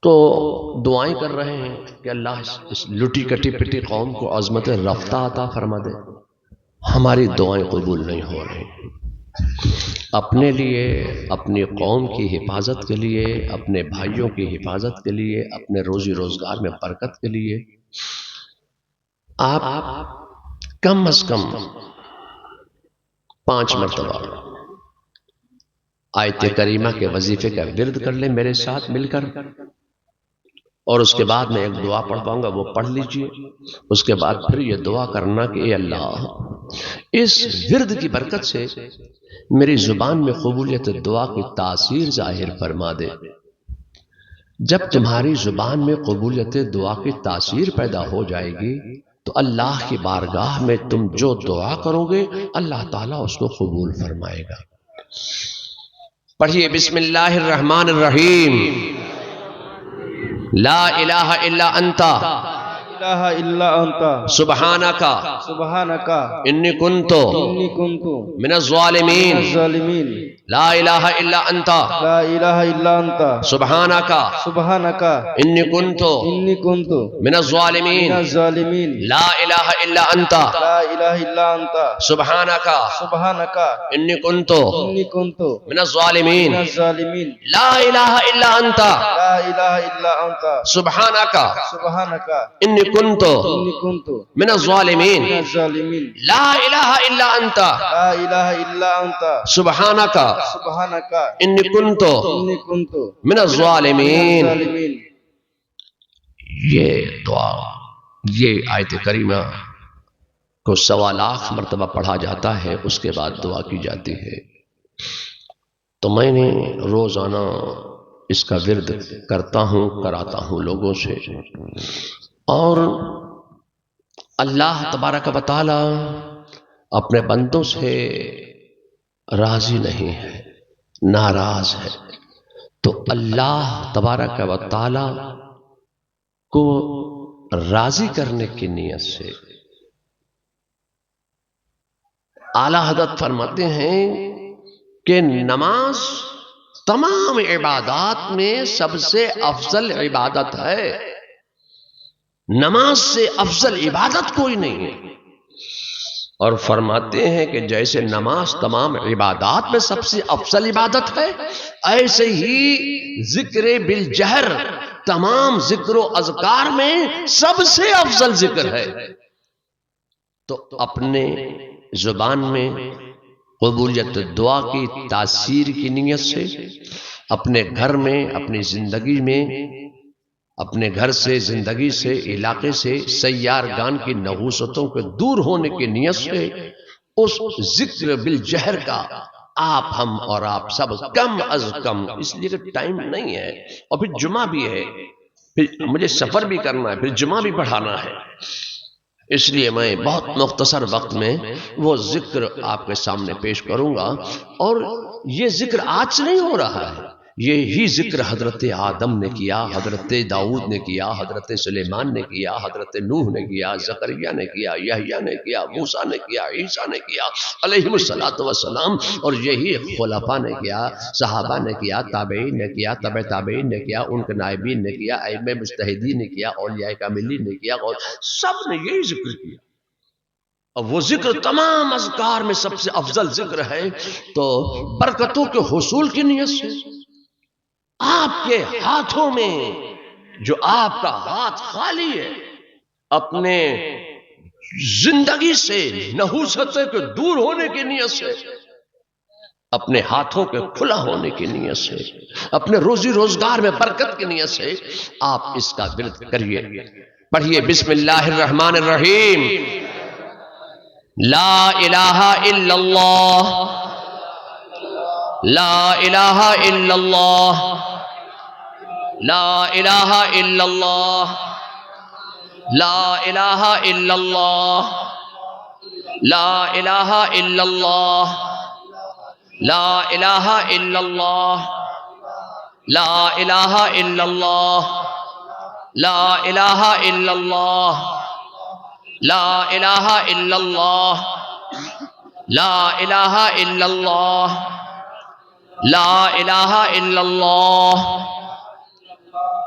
تو دعائیں کر رہے ہیں کہ اللہ اس لٹی کٹی پٹی قوم کو عظمت رفتہ عطا فرما دے. ہماری دعائیں قبول نہیں ہو رہی. اپنے لیے، اپنی قوم کی حفاظت کے لیے، اپنے بھائیوں کی حفاظت کے لیے، اپنے روزی روزگار میں برکت کے لیے آپ کم از کم 5 مرتبہ آیت کریمہ کے وظیفے کا ورد کر لیں میرے ساتھ مل کر، اور اس کے بعد میں ایک دعا پڑھ پاؤں گا، وہ پڑھ لیجئے. اس کے بعد پھر یہ دعا کرنا کہ اے اللہ اس ورد کی برکت سے میری زبان میں قبولیت دعا کی تاثیر ظاہر فرما دے. جب تمہاری زبان میں قبولیت دعا کی تاثیر پیدا ہو جائے گی تو اللہ کی بارگاہ میں تم جو دعا کرو گے اللہ تعالیٰ اس کو قبول فرمائے گا. پڑھیے بسم اللہ الرحمن الرحیم. لا الہ الا انت الہ الا انت سبحانک سبحانک انی کنت من الظالمین. لا الہ الا انت لا الہ الا انت سبحانک سبحانک انی کنت من الظالمین. لا الہ الا انت لا الہ الا انت سبحانک سبحانک انی کنت من الظالمین. لا الہ الا انت لا الہ الا انت سبحانک سبحانک انی کنت من الظالمین. لا الہ الا انت لا الہ الا انت سبحانک سبحانک انی کنت من الظالمین. یہ دعا، یہ آیت کریمہ کو 1.25 لاکھ مرتبہ پڑھا جاتا ہے، اس کے بعد دعا کی جاتی ہے. تو میں نے روزانہ اس کا ورد کرتا ہوں، کراتا ہوں لوگوں سے، اور اللہ تبارک و تعالی اپنے بندوں سے راضی نہیں ہے، ناراض ہے. تو اللہ تبارک و تعالی کو راضی کرنے کی نیت سے اعلیٰ حضرت فرماتے ہیں کہ نماز تمام عبادات میں سب سے افضل عبادت ہے. نماز سے افضل عبادت کوئی نہیں ہے. اور فرماتے ہیں کہ جیسے نماز تمام عبادات میں سب سے افضل عبادت ہے، ایسے ہی ذکر بالجہر تمام ذکر و اذکار میں سب سے افضل ذکر ہے. تو اپنے زبان میں قبولیت دعا کی تاثیر کی نیت سے اپنے گھر میں، اپنی زندگی میں، اپنے گھر سے، زندگی سے، علاقے سے سیارگان کی نحوستوں کے دور ہونے کی نیت سے اس ذکر بالجہر کا آپ، ہم اور آپ سب کم از کم، اس لیے کہ ٹائم نہیں ہے اور پھر جمعہ بھی ہے، پھر مجھے سفر بھی کرنا ہے، پھر جمعہ بھی پڑھانا ہے، اس لیے میں بہت مختصر وقت میں وہ ذکر آپ کے سامنے پیش کروں گا. اور یہ ذکر آج سے نہیں ہو رہا ہے، یہی ذکر حضرت آدم نے کیا، حضرت داؤد نے کیا، حضرت سلیمان نے کیا، حضرت نوح نے کیا، زکریا نے کیا، یحییٰ نے کیا، موسیٰ نے کیا، عیسیٰ نے کیا علیہ السلام. اور یہی خلفاء نے کیا، صحابہ نے کیا، تابعین نے کیا، تبع تابعین نے کیا، ان کے نائبین نے کیا، ائمہ مجتہدین نے کیا، اولیاء کاملین نے کیا، اور سب نے یہی ذکر کیا. اور وہ ذکر تمام اذکار میں سب سے افضل ذکر ہے. تو برکتوں کے حصول کی نیت سے آپ کے ہاتھوں میں، جو آپ کا ہاتھ خالی ہے، اپنے زندگی سے نحوست کے دور ہونے کی نیت سے، اپنے ہاتھوں کے کھلا ہونے کی نیت سے، اپنے روزی روزگار میں برکت کی نیت سے آپ اس کا ورد کریے. پڑھیے بسم اللہ الرحمن الرحیم. لا الہ الا اللہ لا الہ الا اللہ لا الہ الا اللہ لا الہ الا اللہ لا الہ الا اللہ لا الہ الا اللہ لا الہ الا اللہ لا الہ الا اللہ لا الہ الا اللہ لا الہ الا اللہ لا الہ الا اللہ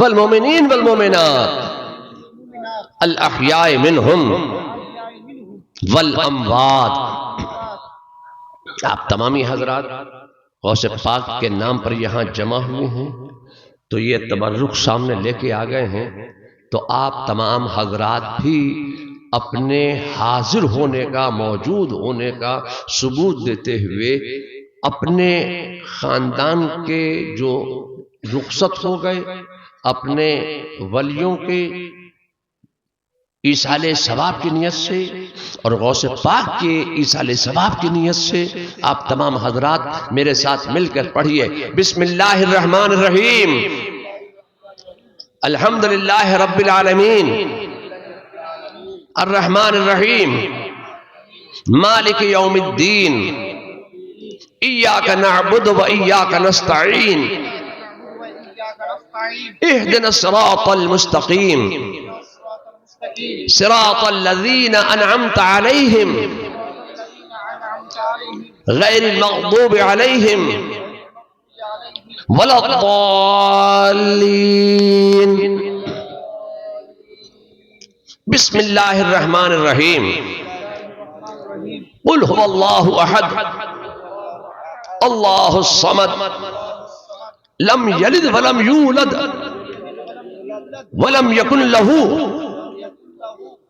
والمؤمنین والمؤمنات الاحیاء منہم والاموات۔ آپ تمامی حضرات غوث پاک کے نام پر یہاں جمع ہوئے ہیں تو یہ تبرک سامنے لے کے آ گئے ہیں، تو آپ تمام حضرات بھی اپنے حاضر ہونے کا، موجود ہونے کا ثبوت دیتے ہوئے اپنے خاندان کے جو رخصت ہو گئے، اپنے ولیوں کے ایصال ثواب کی نیت سے اور غوث پاک کے ایصال ثواب کی نیت سے آپ تمام حضرات میرے ساتھ مل کر پڑھیے، بسم اللہ الرحمن الرحیم، الحمدللہ رب العالمین، الرحمن الرحیم، مالک یوم الدین، ایاک نعبد و ایاک نستعین، اہدنا الصراط المستقیم، صراط الذین انعمت علیہم غیر المغضوب علیہم ولا الضالین۔ بسم اللہ الرحمن الرحیم، قل هو اللہ احد اللہ الصمد لم یلد ولم یولد ولم یکن له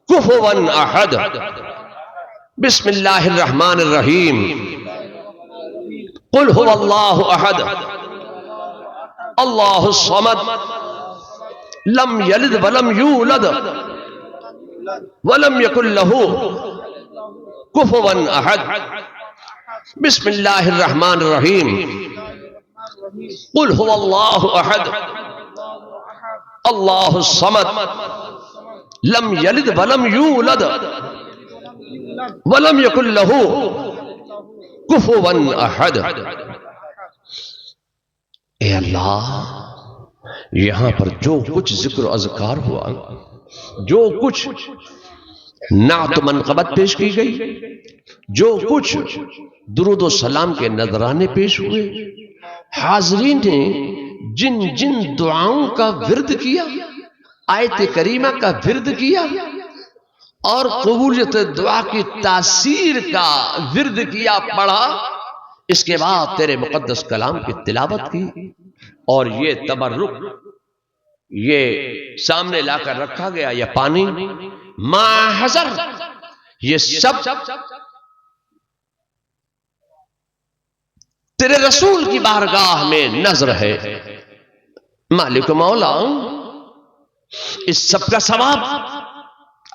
کفوا احد۔ بسم اللہ الرحمن الرحیم، قل هو اللہ احد اللہ الصمد لم یلد ولم یولد ولم یکن له کفوا احد۔ بسم اللہ الرحمن الرحیم، قل هو اللہ احد اللہ الصمد لم یلد ولم یولد ولم یکن له کفوا احد۔ اے اللہ، یہاں پر جو کچھ ذکر و اذکار ہوا، جو کچھ نعت و منقبت پیش کی گئی، جو کچھ درود و سلام کے نذرانے پیش ہوئے، حاضرین نے جن جن دعاؤں کا ورد کیا، آیت کریمہ کا ورد کیا اور قبولیت دعا کی تاثیر کا ورد کیا، پڑھا، اس کے بعد تیرے مقدس کلام کی تلاوت کی، اور یہ تبرک یہ سامنے لا کر رکھا گیا، یہ پانی ما حضر، یہ سب تیرے رسول کی بارگاہ میں نظر ہے۔ مالک مولا، اس سب کا ثواب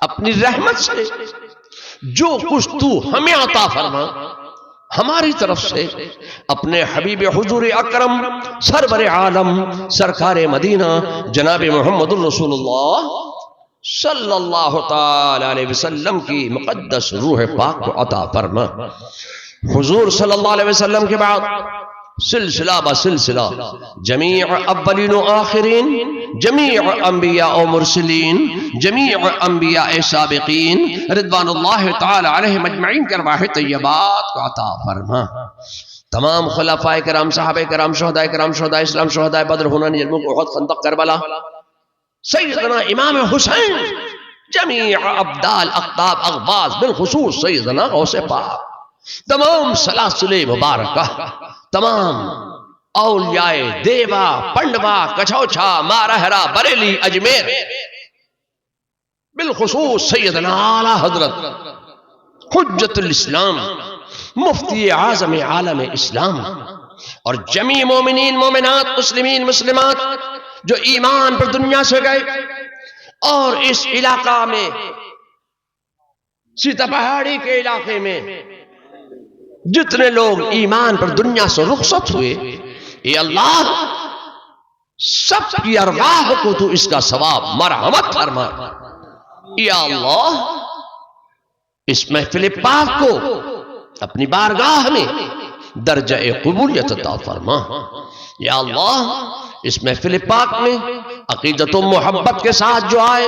اپنی رحمت سے جو کچھ تو ہمیں عطا فرما، ہماری طرف سے اپنے حبیب حضور اکرم سرور عالم سرکار مدینہ جناب محمد الرسول اللہ صلی اللہ تعالی علیہ وسلم کی مقدس روح پاک کو عطا فرما۔ حضور صلی اللہ علیہ وسلم کے بعد سلسلہ بسلسلہ جمیع اولین و آخرین، جمیع انبیاء و مرسلین، جمیع انبیاء سابقین رضوان اللہ تعالی علیہم اجمعین کے ارواح طیبات کو عطا فرما۔ تمام خلفاء کرام، صحابہ کرام، شہداء کرام، شہداء اسلام، شہداء بدر، ہنین، یرموک، احد، خندق، کربلا، سیدنا امام حسین، جمیع ابدال، اقطاب، اغباز، بالخصوص سیدنا غوث پاک، تمام سلاسل مبارکہ، تمام اولیاء دیوا، پنڈوا، کچھوچھا، مارہرہ، بریلی، اجمیر، بالخصوص سیدنا اعلیٰ حضرت حجت الاسلام مفتی اعظم عالم اسلام، اور جمیع مومنین، مومنات، مسلمین، مسلمات جو ایمان پر دنیا سے گئے، اور اس علاقہ میں سیتا پہاڑی کے علاقے میں جتنے لوگ ایمان پر دنیا سے رخصت ہوئے، اے اللہ سب کی ارواح کو تو اس کا ثواب مرحمت فرما۔ یا اللہ، اس محفل پاک کو اپنی بارگاہ میں درجہ قبولیت عطا فرما۔ یا اللہ، اس محفل پاک میں عقیدت و محبت کے ساتھ جو آئے،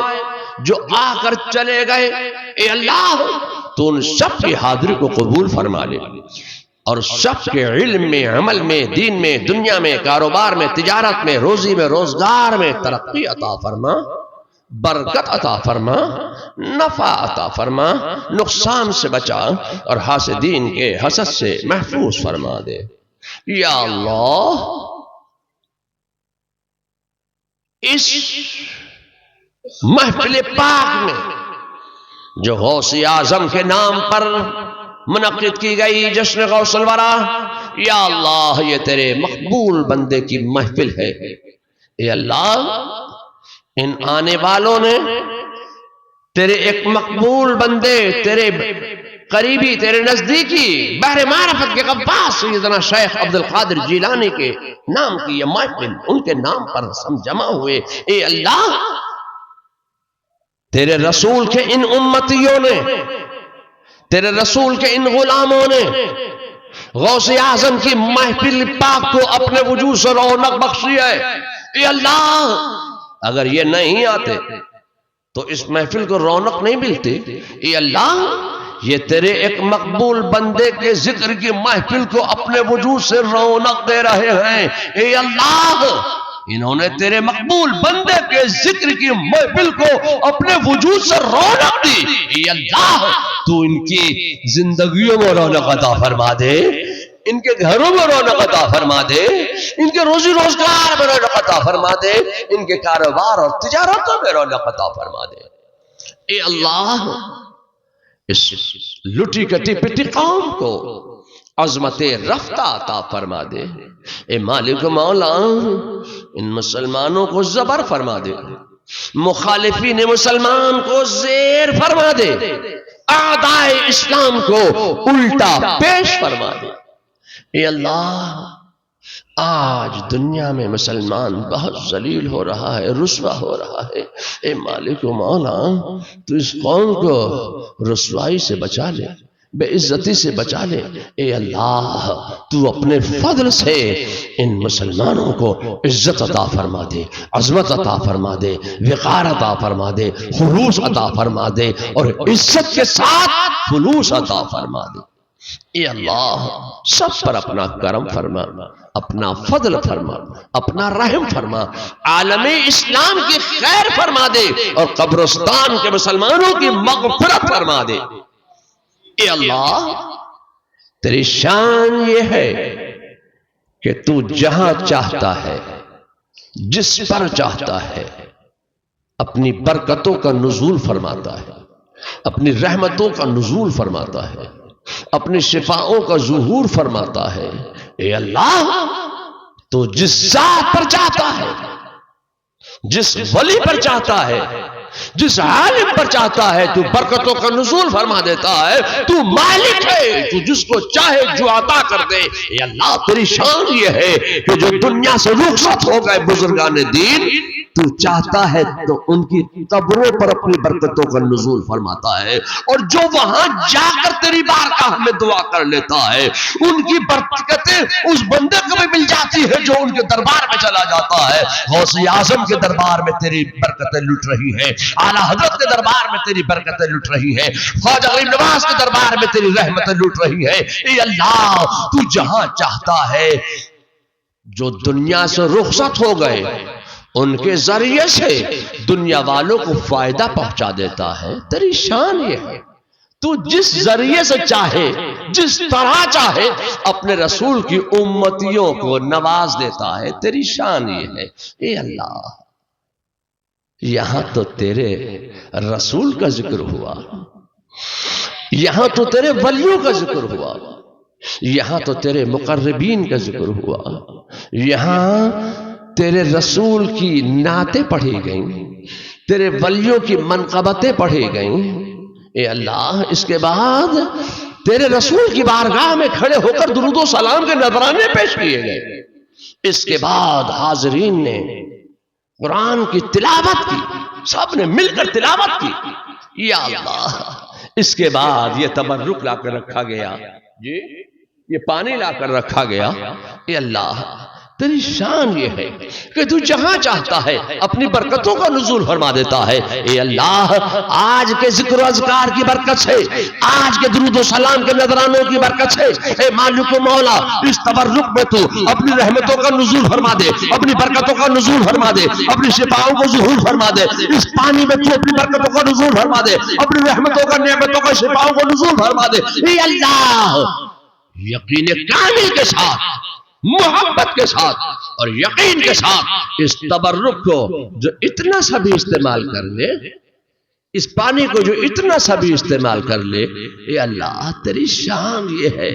جو آ کر چلے گئے، اے اللہ تو ان سب کی حاضری کو قبول فرما لے۔ اور سب کے علم میں، عمل میں، دین میں، دنیا میں، کاروبار میں، تجارت میں، روزی میں، روزگار میں ترقی عطا فرما، برکت عطا فرما، نفع عطا فرما، نقصان سے بچا اور حاسدین کے حسد سے محفوظ فرما دے یا اللہ۔ اس محفل پاک میں جو غوث اعظم کے نام پر منعقد کی گئی جشن غوث الورا، یا اللہ یہ تیرے مقبول بندے کی محفل ہے۔ اے اللہ ان آنے والوں نے تیرے ایک مقبول بندے، تیرے قریبی، تیرے نزدیکی بحر معرفت کے غواص سیدنا شیخ عبد القادر جیلانی کے نام کی یہ محفل، ان کے نام پر ہم جمع ہوئے۔ اے اللہ تیرے رسول کے ان امتیوں نے، تیرے رسول کے ان غلاموں نے غوث اعظم کی محفل پاک کو اپنے وجود سے رونق بخشی ہے۔ اے اللہ اگر یہ نہیں آتے تو اس محفل کو رونق نہیں ملتی۔ اے اللہ یہ تیرے ایک مقبول بندے کے ذکر کی محفل کو اپنے وجود سے رونق دے رہے ہیں۔ اے اللہ انہوں نے تیرے مقبول بندے کے ذکر کی محفل کو اپنے وجود سے رونق دی۔ اے اللہ تو ان کی زندگیوں میں رونق عطا فرما دے، ان کے گھروں میں رونق عطا فرما دے، ان کے روزی روزگار میں رونق عطا فرما دے، ان کے کاروبار اور تجارتوں میں رونق عطا فرما دے۔ اے اللہ اس لٹی کٹی پٹی قوم کو عظمت رفتہ عطا فرما دے۔ اے مالک مولا ان مسلمانوں کو زبر فرما دے، مخالفین مسلمان کو زیر فرما دے، اعدائے اسلام کو الٹا پیش فرما دے۔ اے اللہ آج دنیا میں مسلمان بہت ذلیل ہو رہا ہے، رسوا ہو رہا ہے۔ اے مالک و مولا تو اس قوم کو رسوائی سے بچا لے، بے عزتی سے بچا لے۔ اے اللہ تو اپنے فضل سے ان مسلمانوں کو عزت عطا فرما دے، عظمت عطا فرما دے، وقار عطا فرما دے، خلوص عطا فرما دے اور عزت کے ساتھ خلوص عطا فرما دے۔ اے اللہ سب پر اپنا کرم فرما، اپنا فضل فرما، اپنا رحم فرما، عالم اسلام کی خیر فرما دے اور قبرستان کے مسلمانوں کی مغفرت فرما دے۔ اے اللہ تیری شان یہ ہے کہ تو جہاں چاہتا ہے، جس پر چاہتا ہے اپنی برکتوں کا نزول فرماتا ہے، اپنی رحمتوں کا نزول فرماتا ہے، اپنی شفاؤں کا ظہور فرماتا ہے۔ اے اللہ تو جس ذات پر چاہتا ہے، جس ولی پر چاہتا ہے، جس عالم پر چاہتا ہے تو برکتوں کا نزول فرما دیتا ہے۔ تو مالک ہے، تو جس کو چاہے جو عطا کر دے۔ اے اللہ تیری شان یہ ہے کہ جو دنیا سے رخصت ہو گئے بزرگان دین، تو چاہتا ہے تو ان کی قبروں پر اپنی برکتوں کا نزول فرماتا ہے، اور جو وہاں جا کر تیری بارگاہ میں دعا کر لیتا ہے ان کی برکتیں اس بندے کو بھی مل جاتی ہے جو ان کے دربار میں چلا جاتا ہے۔ غوث اعظم کے دربار میں تیری برکتیں لٹ رہی ہیں، اعلیٰ حضرت کے دربار میں تیری برکتیں لٹ رہی ہیں، خواجہ غریب نواز کے دربار میں تیری رحمتیں لٹ رہی ہیں۔ اے اللہ تو جہاں چاہتا ہے جو دنیا سے رخصت ہو گئے ان کے ذریعے سے دنیا والوں کو فائدہ پہنچا دیتا ہے۔ تیری شان یہ ہے تو جس ذریعے سے چاہے، جس طرح چاہے اپنے رسول کی امتیوں کو نواز دیتا ہے۔ تیری شان یہ ہے۔ اے اللہ یہاں تو تیرے رسول کا ذکر ہوا، یہاں تو تیرے ولیوں کا ذکر ہوا، یہاں تو تیرے مقربین کا ذکر ہوا، یہاں تیرے رسول کی نعتیں پڑھی گئیں، تیرے ولیوں کی منقبتیں پڑھی گئیں۔ اے اللہ اس کے بعد تیرے رسول کی بارگاہ میں کھڑے ہو کر درود و سلام کے نذرانے پیش کیے گئے۔ اس کے بعد حاضرین نے قرآن کی تلاوت کی، سب نے مل کر تلاوت کی۔ یا اللہ اس کے بعد یہ تبرک لا کر رکھا گیا، یہ پانی لا کر رکھا گیا۔ اے اللہ تیری شان یہ ہے کہ تو جہاں چاہتا ہے اپنی برکتوں کا نزول فرما دیتا ہے۔ اے اللہ، آج کے ذکر و اذکار کی برکت سے، آج کے درود و سلام کے نذرانوں کی برکت سے، اے مالک و مولا، اس تبرک میں تو اپنی رحمتوں کا نزول فرما دے، اپنی برکتوں کا نزول فرما دے، اپنی شفاؤں کو ظہور فرما دے۔ اس پانی میں تو اپنی برکتوں کا نزول فرما دے، اپنی رحمتوں کا، نعمتوں کا، شفاؤں کو نزول فرما دے۔ اے اللہ، یقین کامل کے ساتھ، محبت کے ساتھ اور یقین کے ساتھ اس تبرک کو جو اتنا سا بھی استعمال کر لے، اس پانی کو جو اتنا سا بھی استعمال کر لے، اے اللہ تیری شان یہ ہے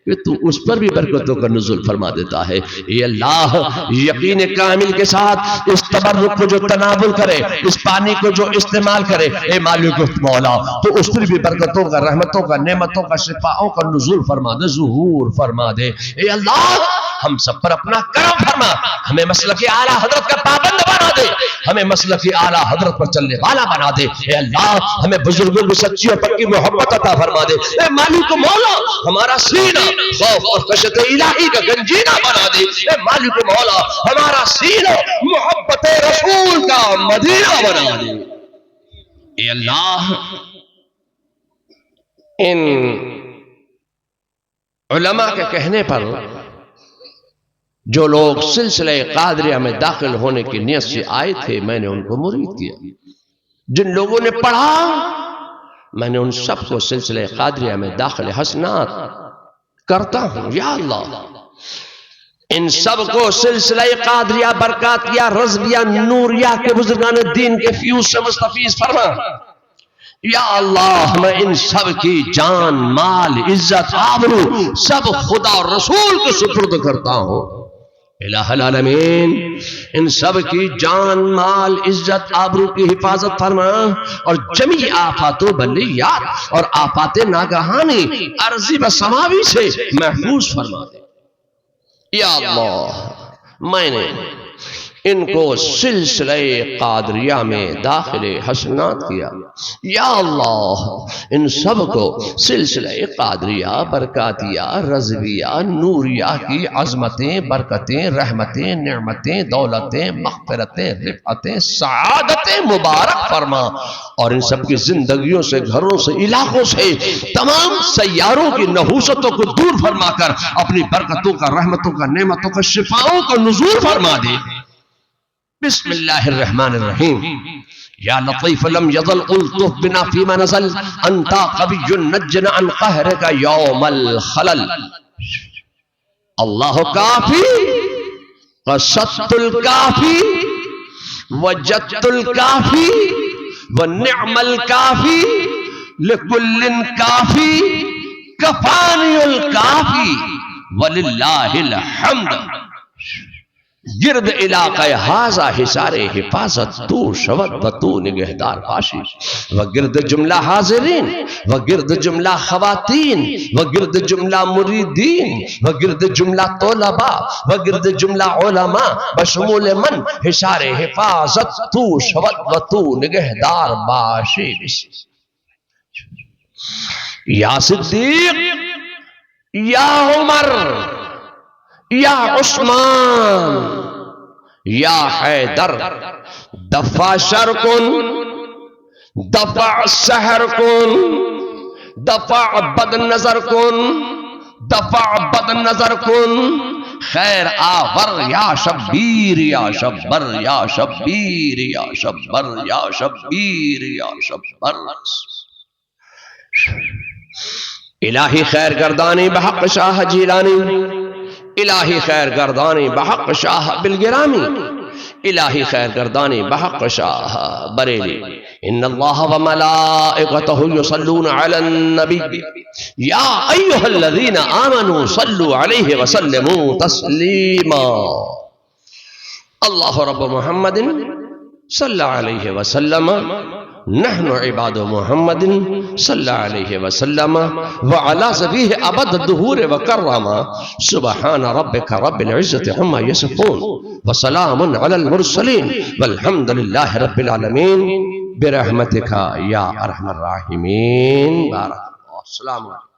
کہ تو اس پر بھی برکتوں کا نزول فرما دیتا ہے۔ اے اللہ، یقین کامل کے ساتھ اس تبرک کو جو تناول کرے، اس پانی کو جو استعمال کرے، اے مالک مولا، تو اس پر بھی برکتوں کا، رحمتوں کا، نعمتوں کا، شفاؤں کا نزول فرما دے، ظہور فرما دے۔ اے اللہ، ہم سب پر اپنا کرم فرما، ہمیں مسلک اعلیٰ حضرت کا پابند بنا دے، ہمیں مسلک اعلیٰ حضرت پر چلنے والا بنا دے۔ اے اللہ، ہمیں بزرگوں کی سچی اور پکی محبت عطا فرما دے۔ اے مالک مولا، ہمارا سینہ خوف اور خشیت الہی کا گنجینہ بنا دے۔ اے مالک مولا، ہمارا سینہ محبت رسول کا مدینہ بنا دے۔ اے اللہ، ان علماء کے کہنے پر جو لوگ سلسلہ قادریہ میں داخل ہونے کی نیت سے آئے تھے، میں نے ان کو مرید کیا۔ جن لوگوں نے پڑھا، میں نے ان سب کو سلسلہ قادریہ میں داخل حسنات کرتا ہوں۔ یا اللہ، ان سب کو سلسلہ قادریہ، برکاتیہ، رضویہ، نوریہ کے بزرگان دین کے فیوز سے مستفیض فرما۔ یا اللہ، میں ان سب کی جان، مال، عزت، آبرو سب خدا اور رسول کو سپرد کرتا ہوں۔ الہ العالمین، ان سب کی جان، مال، عزت، آبرو کی حفاظت فرما، اور جمیع آفات و بلیات اور آفات ناگہانی ارضی و سماوی سے محفوظ فرما دے۔ یا اللہ، میں نے ان کو سلسلہ قادریہ میں داخل حسنات کیا۔ یا اللہ، ان سب کو سلسلہ قادریہ، برکاتیہ، رضویہ، نوریہ کی عظمتیں، برکتیں، رحمتیں، نعمتیں، دولتیں، مغفرتیں، رفعتیں، سعادتیں مبارک فرما، اور ان سب کی زندگیوں سے، گھروں سے، علاقوں سے، تمام سیاروں کی نحوستوں کو دور فرما کر اپنی برکتوں کا، رحمتوں کا، نعمتوں کا، شفاؤں کا نزول فرما دے۔ بسم اللہ الرحمن الرحیم۔ یا لطیف لم یظل الطف بنا فیما نزل، انتا قوی نجنا عن قہرک یوم الخلل۔ اللہ کافی، قصدت الکافی، وجدت الکافی، ونعم الکافی، لکل کافی، کفانی الکافی، وللہ الحمد۔ گرد علاقہ حاضہ حصار حفاظت تو شود و تو نگہدار باشی، و گرد جملہ حاضرین، و گرد جملہ خواتین، و گرد جملہ مریدین، و گرد جملہ طلباء، و گرد جملہ علماء، بشمول من حصار حفاظت تو شود و تو نگہدار باشی۔ یا صدیق، یا عمر، یا عثمان، یا حیدر، دفع شر کن، دفع سحر کن، دفع بد نظر کن، دفع بد نظر کن، خیر آور یا شبیر یا شبر یا شبیر یا شبر یا شبیر یا شبر۔ الہی خیر گردانی بحق شاہ جیلانی، الہی خیر گردانی بحق شاہ بالگرامی، الہی خیر گردانی بحق شاہ بریلی۔ ان اللہ و ملائکتہ یصلون علی النبی یا ایہا الذین آمنوا صلوا علیہ وسلموا تسلیما۔ اللہ رب محمد صلی علیہ وسلم، نحن عباد محمد صلی علیہ وسلم، وعلا ذبیہ ابد الدہور وکرما۔ سبحان ربک رب العزت عما یصفون، وسلام علی المرسلین، والحمدللہ رب العالمین، برحمتک یا ارحم الراحمین۔ بارک اللہ۔ السلام علیکم۔